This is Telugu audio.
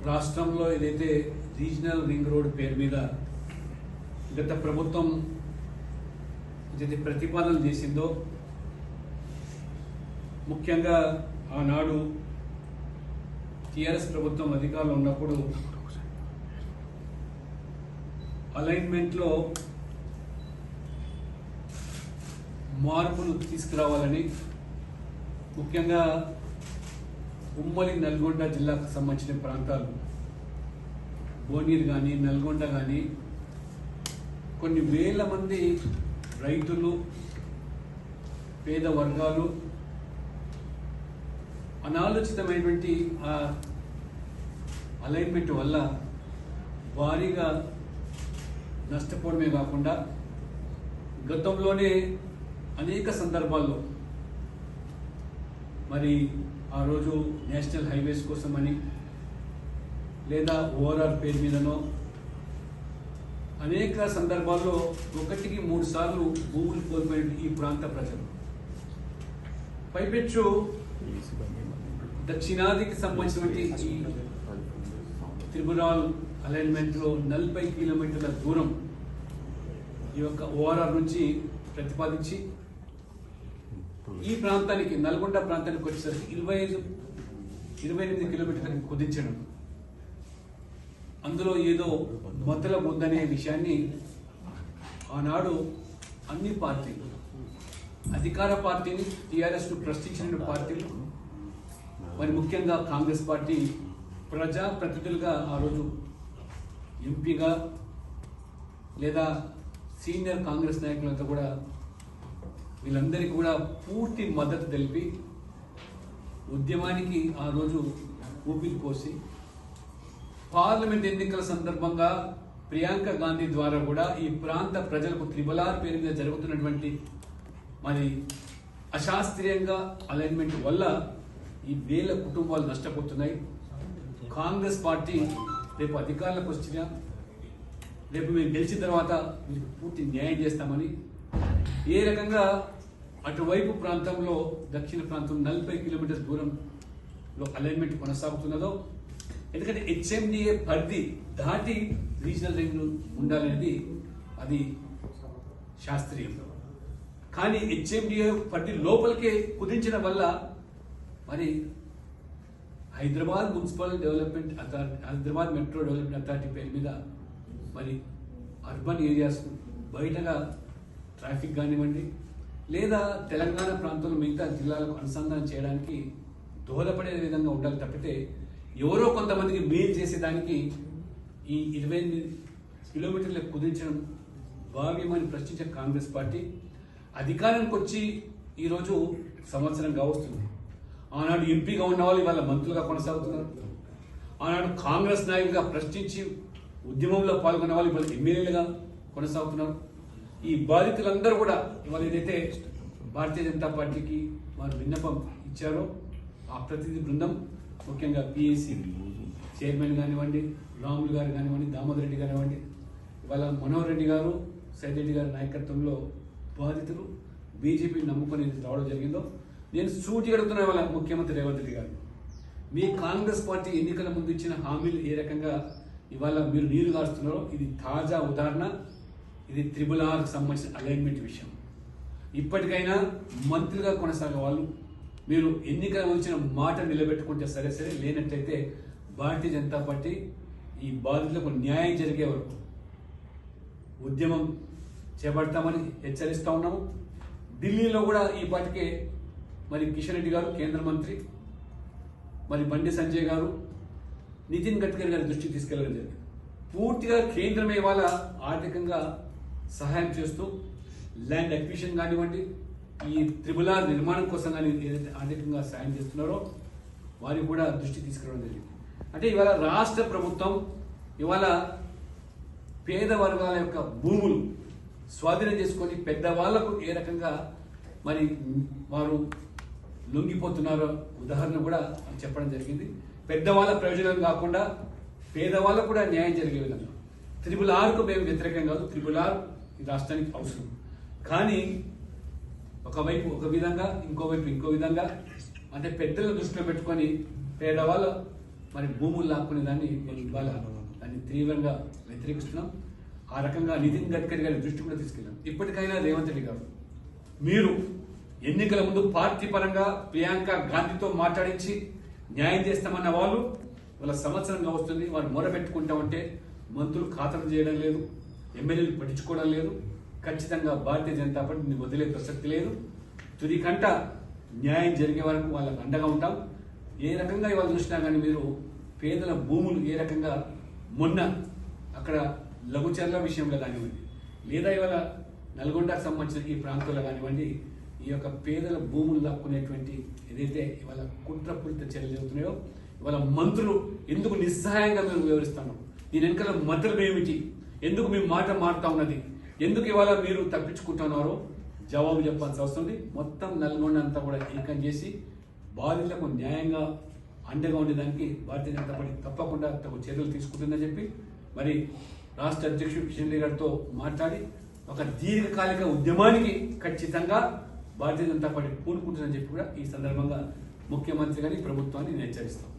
రాష్ట్రంలో ఏదైతే రీజనల్ రింగ్ రోడ్ పేరు మీద గత ప్రభుత్వం ఏదైతే ప్రతిపాదన చేసిందో, ముఖ్యంగా ఆనాడు టీఆర్ఎస్ ప్రభుత్వం అధికారంలో ఉన్నప్పుడు అలైన్మెంట్లో మార్పులు తీసుకురావాలని, ముఖ్యంగా ఉమ్మడి నల్గొండ జిల్లాకు సంబంధించిన ప్రాంతాలు భువనగిరి కానీ నల్గొండ కానీ కొన్ని వేల మంది రైతులు, పేద వర్గాలు అనాలోచితమైనటువంటి ఆ అలైన్మెంట్ వల్ల భారీగా నష్టపోవడమే కాకుండా గతంలోనే అనేక సందర్భాల్లో మరి ఆ రోజు నేషనల్ హైవేస్ కోసమని లేదా ఓఆర్ఆర్ పేరు మీదనో అనేక సందర్భాల్లో 1-3 సార్లు భూములు కోల్పోయిన ఈ ప్రాంత ప్రజలు పైపెచ్చు దక్షిణాదికి సంబంధించినటువంటి ఈ త్రిపురాల్ అలైన్మెంట్లో 40 కిలోమీటర్ల దూరం ఈ యొక్క ఓఆర్ఆర్ నుంచి ప్రతిపాదించి ఈ ప్రాంతానికి నల్గొండ ప్రాంతానికి వచ్చేసరికి 28 కిలోమీటర్లకు కుదించడం, అందులో ఏదో మొదల ఉందనే విషయాన్ని ఆనాడు అన్ని పార్టీలు, అధికార పార్టీని టీఆర్ఎస్ను ప్రశ్నించిన పార్టీలు, మరి ముఖ్యంగా కాంగ్రెస్ పార్టీ ప్రజాప్రతినిధులుగా ఆ రోజు ఎంపీగా లేదా సీనియర్ కాంగ్రెస్ నాయకులంతా కూడా వీళ్ళందరికీ కూడా పూర్తి మద్దతు తెలిపి ఉద్యమానికి ఆ రోజు ఊపిరి పోసి పార్లమెంట్ ఎన్నికల సందర్భంగా ప్రియాంక గాంధీ ద్వారా కూడా ఈ ప్రాంత ప్రజలకు త్రిబులార్ పేరు మీద జరుగుతున్నటువంటి మరి అశాస్త్రీయంగా అలైన్మెంట్ వల్ల ఈ వేల కుటుంబాలు నష్టపోతున్నాయి. కాంగ్రెస్ పార్టీ రేపు అధికారంలోకి వచ్చినా రేపు మేము గెలిచిన తర్వాత మీకు పూర్తి న్యాయం చేస్తామని ఏ రకంగా అటువైపు ప్రాంతంలో దక్షిణ ప్రాంతం 40 కిలోమీటర్ల దూరంలో అలైన్మెంట్ కొనసాగుతున్నదో, ఎందుకంటే హెచ్ఎండిఏ పరిధి దాటి రీజనల్ రింగ్ ఉండాలనేది అది శాస్త్రీయం. కానీ హెచ్ఎండిఏ పరిధి లోపలికే కుదించడం వల్ల మరి Hyderabad municipal development authority, Hyderabad metro development authority పేరు మీద మరి అర్బన్ ఏరియాస్ బయటగా ట్రాఫిక్ కానివ్వండి లేదా తెలంగాణ ప్రాంతంలో మిగతా జిల్లాలకు అనుసంధానం చేయడానికి దోహదపడే విధంగా ఉండాలి తప్పితే ఎవరో కొంతమందికి మేలు చేసేదానికి ఈ 28 కిలోమీటర్లకు కుదించడం భావ్యమని ప్రశ్నించే కాంగ్రెస్ పార్టీ అధికారానికి వచ్చి ఈరోజు సంవత్సరం కావస్తుంది. ఆనాడు ఎంపీగా ఉన్న వాళ్ళు ఇవాళ మంత్రులుగా కొనసాగుతున్నారు. ఆనాడు కాంగ్రెస్ నాయకులుగా ప్రశ్నించి ఉద్యమంలో పాల్గొన్న వాళ్ళు ఇవాళ ఎమ్మెల్యేలుగా కొనసాగుతున్నారు. ఈ బాధితులందరూ కూడా ఇవాళ ఏదైతే భారతీయ జనతా పార్టీకి వారు విన్నపం ఇచ్చారో ఆ ప్రతినిధి బృందం, ముఖ్యంగా పిఎస్సి చైర్మన్ కానివ్వండి, రాములు గారు కానివ్వండి, దామోదర్ రెడ్డి కానివ్వండి, ఇవాళ మనోహర్ రెడ్డి గారు, సైద్ రెడ్డి గారి నాయకత్వంలో బాధితులు బీజేపీ నమ్ముకొని రావడం జరిగిందో, నేను సూటి అడుగుతున్నా ఇవాళ ముఖ్యమంత్రి రేవంత్ రెడ్డి గారు, మీ కాంగ్రెస్ పార్టీ ఎన్నికల ముందు ఇచ్చిన హామీలు ఏ రకంగా ఇవాళ మీరు నీరు గారుస్తున్నారో ఇది తాజా ఉదాహరణ. ఇది త్రిబులార్కి సంబంధించిన అలైన్మెంట్ విషయం. ఇప్పటికైనా మంత్రులుగా కొనసాగే వాళ్ళు మీరు ఎన్నికల వచ్చిన మాట నిలబెట్టుకుంటే సరే, లేనట్టయితే భారతీయ జనతా పార్టీ ఈ బాధితులకు న్యాయం జరిగే వరకు ఉద్యమం చేపడతామని హెచ్చరిస్తా ఉన్నాము. ఢిల్లీలో కూడా ఈ పాటికే మరి కిషన్ రెడ్డి గారు కేంద్ర మంత్రి, మరి బండి సంజయ్ గారు, నితిన్ గడ్కరీ గారి దృష్టికి తీసుకెళ్లడం జరిగింది. పూర్తిగా కేంద్రమే ఇవాళ ఆర్థికంగా సహాయం చేస్తూ ల్యాండ్ అక్విజిషన్ కానివ్వండి, ఈ త్రిబులార్ నిర్మాణం కోసం కానీ ఏదైతే ఆర్థికంగా సాయం చేస్తున్నారో వారికి కూడా దృష్టి తీసుకురావడం జరిగింది. అంటే ఇవాళ రాష్ట్ర ప్రభుత్వం ఇవాళ పేద వర్గాల యొక్క భూములు స్వాధీనం చేసుకొని పెద్దవాళ్లకు ఏ రకంగా మరి వారు లొంగిపోతున్నారో ఉదాహరణ కూడా చెప్పడం జరిగింది. పెద్దవాళ్ళ ప్రయోజనం కాకుండా పేదవాళ్ళకు కూడా న్యాయం జరిగే విధంగా త్రిబులార్కు మేము వ్యతిరేకం కాదు, త్రిబులార్ ఈ రాష్ట్రానికి అవసరం. కానీ ఒకవైపు ఒక విధంగా ఇంకో విధంగా అంటే పెద్దలను దృష్టిలో పెట్టుకొని పేదవాళ్ళ మరి భూములు లాక్కునే దాన్ని మేము ఇవాళ దాన్ని తీవ్రంగా వ్యతిరేకిస్తున్నాం. ఆ రకంగా నితిన్ గడ్కరీ గారి దృష్టి కూడా తీసుకెళ్ళాం. ఇప్పటికైనా రేవంత్ రెడ్డి గారు మీరు ఎన్నికల ముందు పార్టీ పరంగా ప్రియాంక గాంధీతో మాట్లాడించి న్యాయం చేస్తామన్న వాళ్ళు వాళ్ళ సంవత్సరంగా వస్తుంది, వాళ్ళు మొరపెట్టుకుంటామంటే మంత్రులు ఖాతరు చేయడం లేదు, ఎమ్మెల్యేలు పట్టించుకోవడం లేదు. ఖచ్చితంగా భారతీయ జనతా పార్టీని వదిలే ప్రసక్తి లేదు. తుది కంట న్యాయం జరిగే వరకు వాళ్ళకు అండగా ఉంటాం. ఏ రకంగా ఇవాళ చూసినా కానీ మీరు పేదల భూములు ఏ రకంగా మొన్న అక్కడ లఘుచర్ల విషయంలో కానివ్వండి, లేదా ఇవాళ నల్గొండకు సంబంధించిన ఈ ప్రాంతంలో కానివ్వండి, ఈ యొక్క పేదల భూములు లాక్కునేటువంటి ఏదైతే ఇవాళ కుట్రపూరిత చర్యలు జరుగుతున్నాయో, ఇవాళ మంత్రులు ఎందుకు నిస్సహాయంగా మేము వివరిస్తాను, దీని వెనుకల మద్దతులు ఏమిటి, ఎందుకు మీ మాట మారుతా ఉన్నది, ఎందుకు ఇవాళ మీరు తప్పించుకుంటున్నారో జవాబు చెప్పాల్సి వస్తుంది. మొత్తం నల్గొండ అంతా కూడా ఏకం చేసి బాధితులకు న్యాయంగా అండగా ఉండేదానికి భారతీయ జనతా పార్టీ తప్పకుండా తగు చర్యలు తీసుకుంటుందని చెప్పి మరి రాష్ట్ర అధ్యక్షుడు కిషన్ రెడ్డి గారితో మాట్లాడి ఒక దీర్ఘకాలిక ఉద్యమానికి ఖచ్చితంగా భారతీయ జనతా పార్టీ పూనుకుంటుందని చెప్పి కూడా ఈ సందర్భంగా ముఖ్యమంత్రి గారి ప్రభుత్వాన్ని నేను హెచ్చరిస్తాం.